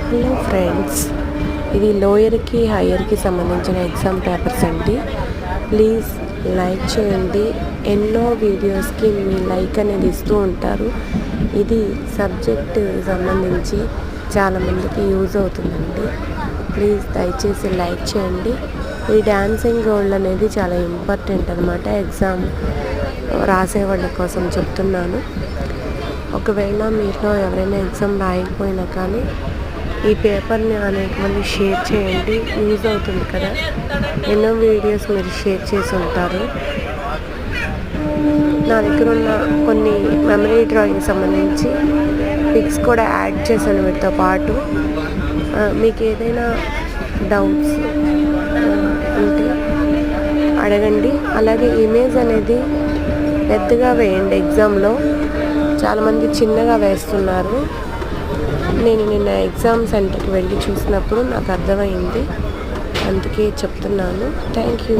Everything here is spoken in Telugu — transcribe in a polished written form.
హలో ఫ్రెండ్స్, ఇది లోయర్కి హయ్యర్కి సంబంధించిన ఎగ్జామ్ పేపర్స్ అండి. ప్లీజ్ లైక్ చేయండి. ఎన్నో వీడియోస్కి మీ లైక్ అనేది ఇస్తూ ఉంటారు. ఇది సబ్జెక్ట్ సంబంధించి చాలామందికి యూజ్ అవుతుందండి. ప్లీజ్ దయచేసి లైక్ చేయండి. ఈ డాన్సింగ్ రోల్ అనేది చాలా ఇంపార్టెంట్ అనమాట. ఎగ్జామ్ రాసే వాళ్ళ కోసం చెప్తున్నాను. ఒకవేళ మీలో ఎవరైనా ఎగ్జామ్ రాయకపోయినా కానీ ఈ పేపర్ని అనేటువంటి షేర్ చేయండి. యూజ్ అవుతుంది కదా. ఎన్నో వీడియోస్ మీరు షేర్ చేసి ఉంటారు. నా దగ్గర ఉన్న కొన్ని మెమరీ డ్రాయింగ్ సంబంధించి పిక్స్ కూడా యాడ్ చేశాను వీటితో పాటు. మీకు ఏదైనా డౌట్స్ ఉంటే అడగండి. అలాగే ఇమేజ్ అనేది పెద్దగా వేయండి. ఎగ్జామ్లో చాలామంది చిన్నగా వేస్తున్నారు. నేను నిన్న ఎగ్జామ్ సెంటర్కి వెళ్ళి చూసినప్పుడు నాకు అర్థమైంది. అందుకే చెప్తున్నాను. Thank you.